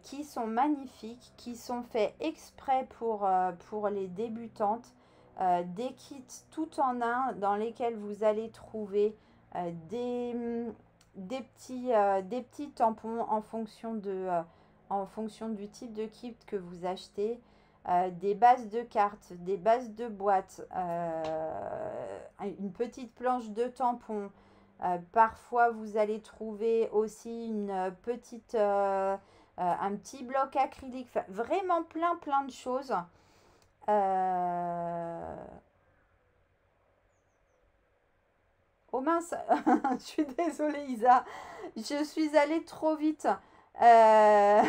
qui sont magnifiques, qui sont faits exprès pour les débutantes. Des kits tout en un dans lesquels vous allez trouver des petits tampons en fonction du type de kit que vous achetez. Des bases de cartes, des bases de boîtes, une petite planche de tampons. Parfois, vous allez trouver aussi un petit bloc acrylique. Enfin, vraiment plein de choses. Oh mince, je suis désolée Isa, je suis allée trop vite. Ah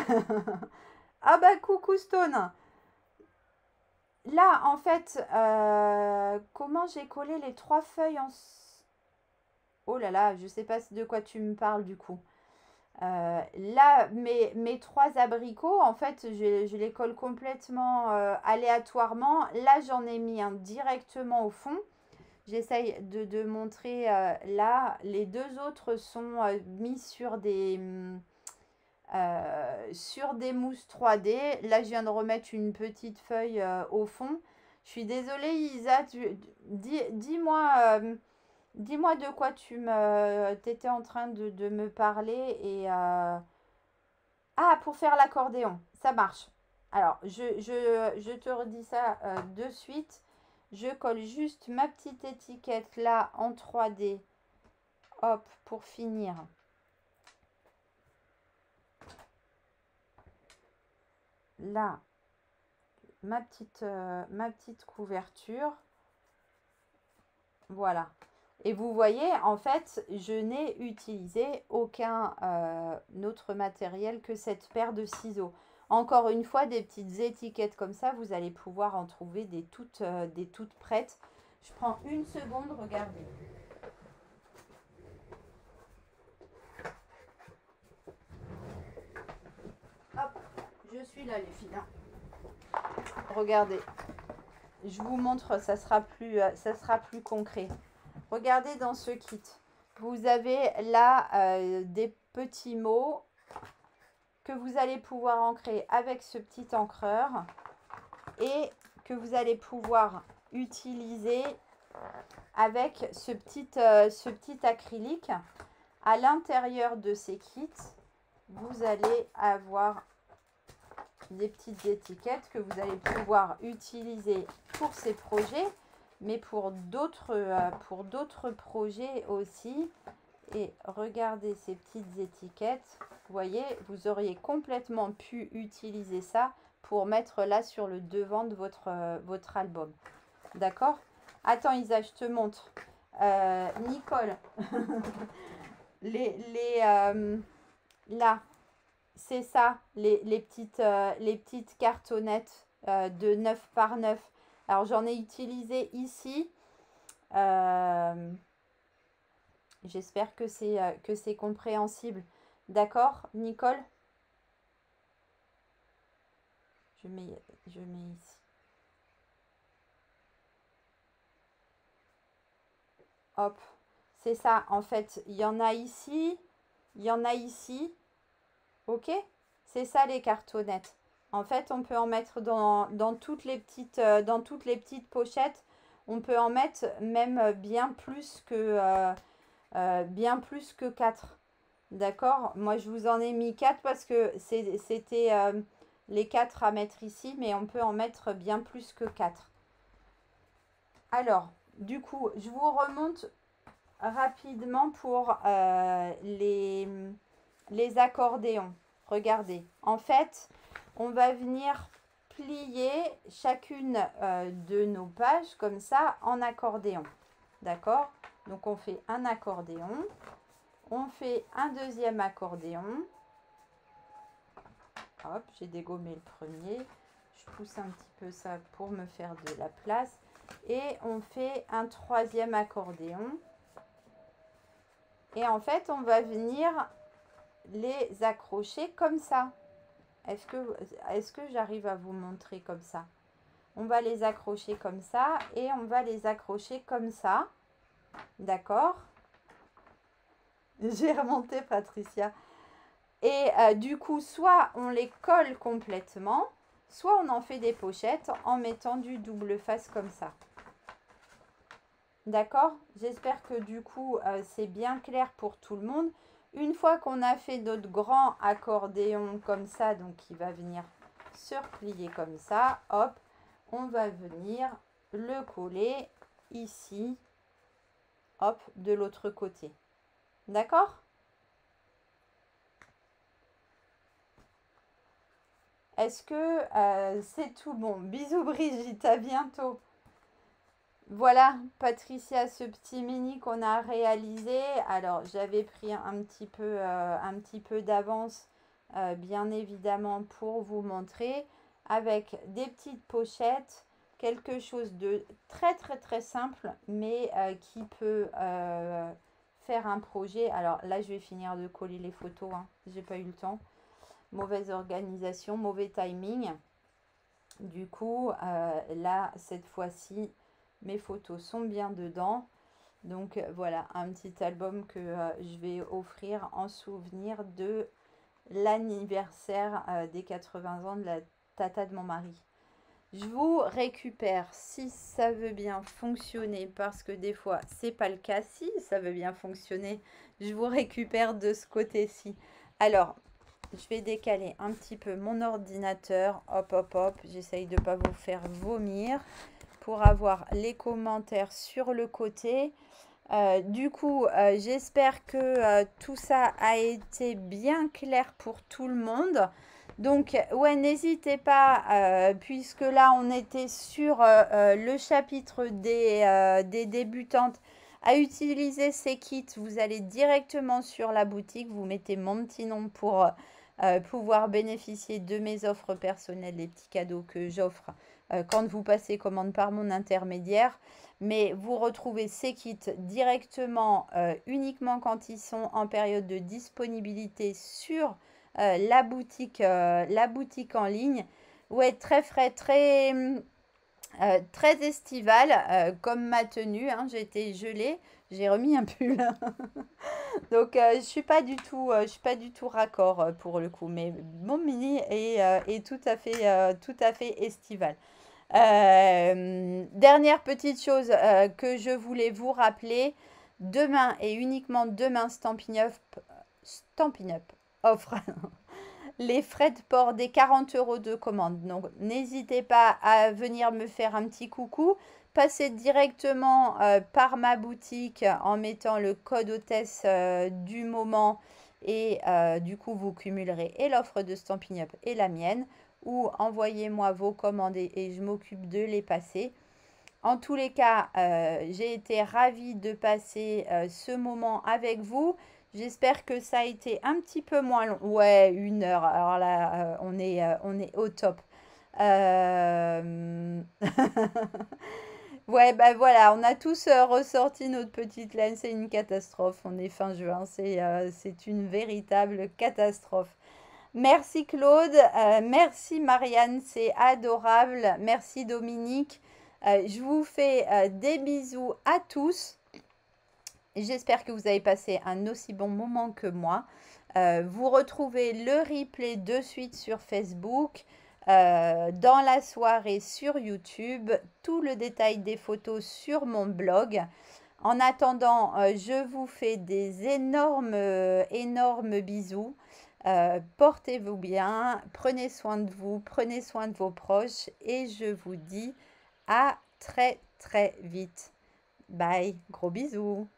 bah coucou Stone. Là, en fait, comment j'ai collé les 3 feuilles en... Oh là là, je sais pas de quoi tu me parles du coup. Là, mes trois abricots, en fait, je les colle complètement aléatoirement. Là, j'en ai mis un directement au fond. J'essaye de montrer là. Les deux autres sont mis sur des mousses 3D. Là, je viens de remettre une petite feuille au fond. Je suis désolée, Isa, dis-moi dis-moi de quoi t'étais en train de me parler et ah, pour faire l'accordéon, ça marche. Alors, je te redis ça de suite. Je colle juste ma petite étiquette là en 3D. Hop, pour finir. Là, ma petite couverture. Voilà. Et vous voyez, en fait, je n'ai utilisé aucun autre matériel que cette paire de ciseaux. Encore une fois, des petites étiquettes comme ça, vous allez pouvoir en trouver des toutes prêtes. Je prends une seconde, regardez. Hop, je suis là les filles. Regardez, je vous montre, ça sera plus concret. Regardez dans ce kit. Vous avez là des petits mots que vous allez pouvoir ancrer avec ce petit encreur et que vous allez pouvoir utiliser avec ce petit acrylique. À l'intérieur de ces kits, vous allez avoir des petites étiquettes que vous allez pouvoir utiliser pour ces projets, mais pour d'autres projets aussi. Et regardez ces petites étiquettes. Vous voyez, vous auriez complètement pu utiliser ça pour mettre là sur le devant de votre album. D'accord? Attends Isa, je te montre. Nicole, là, c'est ça, les petites cartonnettes de 9 par 9. Alors, j'en ai utilisé ici. J'espère que c'est compréhensible. D'accord, Nicole? Je mets ici. Hop, c'est ça. En fait, il y en a ici, il y en a ici. Ok? C'est ça les cartonnettes. En fait, on peut en mettre dans toutes les petites pochettes. On peut en mettre même bien plus que 4. D'accord? Moi, je vous en ai mis 4 parce que c'était les 4 à mettre ici, mais on peut en mettre bien plus que 4. Alors, du coup, je vous remonte rapidement pour les accordéons. Regardez, en fait, on va venir plier chacune de nos pages comme ça en accordéon. D'accord? Donc, on fait un accordéon. On fait un deuxième accordéon. Hop, j'ai dégommé le premier. Je pousse un petit peu ça pour me faire de la place. Et on fait un troisième accordéon. Et en fait, on va venir les accrocher comme ça. Est-ce que j'arrive à vous montrer comme ça? On va les accrocher comme ça et on va les accrocher comme ça. D'accord? J'ai remonté, Patricia. Et du coup, soit on les colle complètement, soit on en fait des pochettes en mettant du double face comme ça. D'accord? J'espère que du coup, c'est bien clair pour tout le monde. Une fois qu'on a fait notre grand accordéon comme ça, donc il va venir se replier comme ça, hop, on va venir le coller ici, hop, de l'autre côté. D'accord? Est-ce que c'est tout bon? Bisous Brigitte, à bientôt. Voilà, Patricia, ce petit mini qu'on a réalisé. Alors, j'avais pris un petit peu d'avance, bien évidemment, pour vous montrer, avec des petites pochettes, quelque chose de très, très, très simple, mais qui peut faire un projet. Alors là, je vais finir de coller les photos. Hein. J'ai pas eu le temps. Mauvaise organisation, mauvais timing. Du coup, là, cette fois-ci, mes photos sont bien dedans. Donc voilà, un petit album que je vais offrir en souvenir de l'anniversaire des 80 ans de la tata de mon mari. Je vous récupère si ça veut bien fonctionner parce que des fois c'est pas le cas. Si ça veut bien fonctionner, je vous récupère de ce côté-ci. Alors, je vais décaler un petit peu mon ordinateur. Hop, hop, hop. J'essaye de ne pas vous faire vomir pour avoir les commentaires sur le côté. Du coup, j'espère que tout ça a été bien clair pour tout le monde. Donc, ouais, n'hésitez pas, puisque là, on était sur le chapitre des débutantes, à utiliser ces kits. Vous allez directement sur la boutique, vous mettez mon petit nom pour pouvoir bénéficier de mes offres personnelles, les petits cadeaux que j'offre quand vous passez commande par mon intermédiaire. Mais vous retrouvez ces kits directement, uniquement quand ils sont en période de disponibilité sur la boutique en ligne. Ouais, très frais, très estival, comme ma tenue. Hein, j'ai été gelée, j'ai remis un pull. Donc je suis pas du tout, raccord pour le coup. Mais mon mini est tout à fait estival. Dernière petite chose que je voulais vous rappeler, demain et uniquement demain, Stampin' Up offre les frais de port des 40 € de commande. Donc n'hésitez pas à venir me faire un petit coucou. Passez directement par ma boutique en mettant le code hôtesse du moment et du coup vous cumulerez et l'offre de Stampin' Up et la mienne, ou envoyez-moi vos commandes et je m'occupe de les passer. En tous les cas, j'ai été ravie de passer ce moment avec vous. J'espère que ça a été un petit peu moins long. Ouais, 1 heure. Alors là, on est au top. Ouais, bah voilà, on a tous ressorti notre petite laine. C'est une catastrophe. On est fin juin. C'est une véritable catastrophe. Merci Claude, merci Marianne, c'est adorable. Merci Dominique. Je vous fais des bisous à tous. J'espère que vous avez passé un aussi bon moment que moi. Vous retrouvez le replay de suite sur Facebook, dans la soirée sur YouTube, tout le détail des photos sur mon blog. En attendant, je vous fais des énormes bisous. Portez-vous bien, prenez soin de vous, prenez soin de vos proches et je vous dis à très vite. Bye, gros bisous.